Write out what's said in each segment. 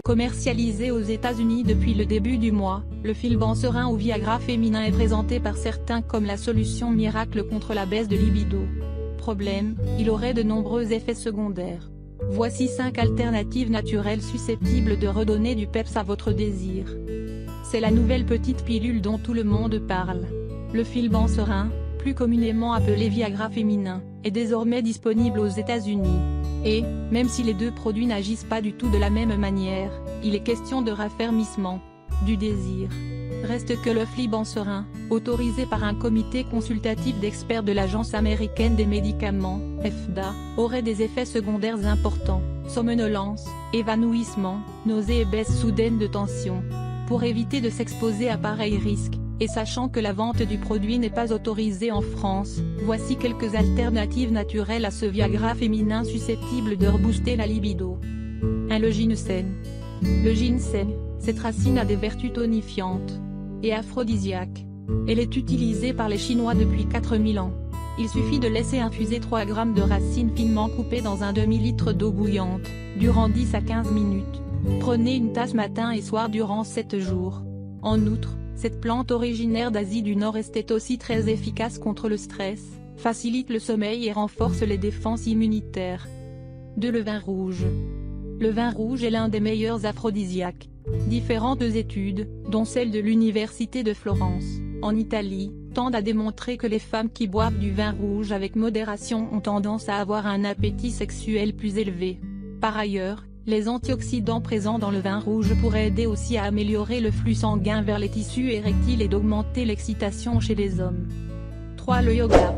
Commercialisé aux États-Unis depuis le début du mois, le Filban serein ou Viagra féminin est présenté par certains comme la solution miracle contre la baisse de libido. Problème, il aurait de nombreux effets secondaires. Voici 5 alternatives naturelles susceptibles de redonner du peps à votre désir. C'est la nouvelle petite pilule dont tout le monde parle. Le Filban serein, plus communément appelé Viagra féminin, est désormais disponible aux États-Unis. Et, même si les deux produits n'agissent pas du tout de la même manière, il est question de raffermissement du désir. Reste que le Filban serein, autorisé par un comité consultatif d'experts de l'Agence américaine des médicaments, FDA, aurait des effets secondaires importants, somnolence, évanouissement, nausées et baisse soudaine de tension. Pour éviter de s'exposer à pareil risque, et sachant que la vente du produit n'est pas autorisée en France, voici quelques alternatives naturelles à ce Viagra féminin susceptible de rebooster la libido. 1. Le ginseng. Le ginseng, cette racine a des vertus tonifiantes et aphrodisiaques. Elle est utilisée par les Chinois depuis 4000 ans. Il suffit de laisser infuser 3 g de racines finement coupées dans un demi-litre d'eau bouillante, durant 10 à 15 minutes. Prenez une tasse matin et soir durant 7 jours. En outre, cette plante originaire d'Asie du Nord-Est est aussi très efficace contre le stress, facilite le sommeil et renforce les défenses immunitaires. 2. Le vin rouge. Le vin rouge est l'un des meilleurs aphrodisiaques. Différentes études, dont celle de l'Université de Florence, en Italie, tendent à démontrer que les femmes qui boivent du vin rouge avec modération ont tendance à avoir un appétit sexuel plus élevé. Par ailleurs, les antioxydants présents dans le vin rouge pourraient aider aussi à améliorer le flux sanguin vers les tissus érectiles et d'augmenter l'excitation chez les hommes. 3. Le yoga.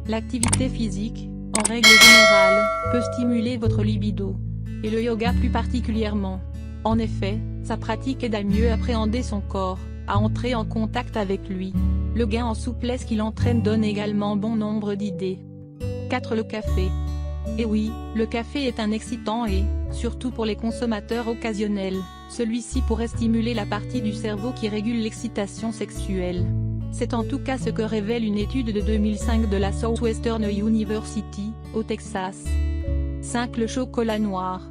L'activité physique, en règle générale, peut stimuler votre libido. Et le yoga plus particulièrement. En effet, sa pratique aide à mieux appréhender son corps, à entrer en contact avec lui. Le gain en souplesse qu'il entraîne donne également bon nombre d'idées. 4. Le café. Et oui, le café est un excitant et, surtout pour les consommateurs occasionnels, celui-ci pourrait stimuler la partie du cerveau qui régule l'excitation sexuelle. C'est en tout cas ce que révèle une étude de 2005 de la Southwestern University, au Texas. 5. Le chocolat noir.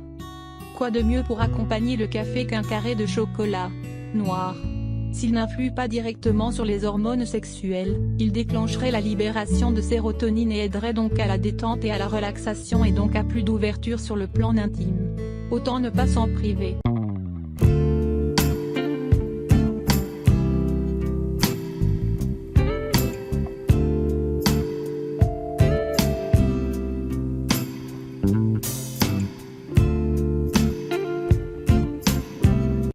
Quoi de mieux pour accompagner le café qu'un carré de chocolat noir? S'il n'influe pas directement sur les hormones sexuelles, il déclencherait la libération de sérotonine et aiderait donc à la détente et à la relaxation et donc à plus d'ouverture sur le plan intime. Autant ne pas s'en priver.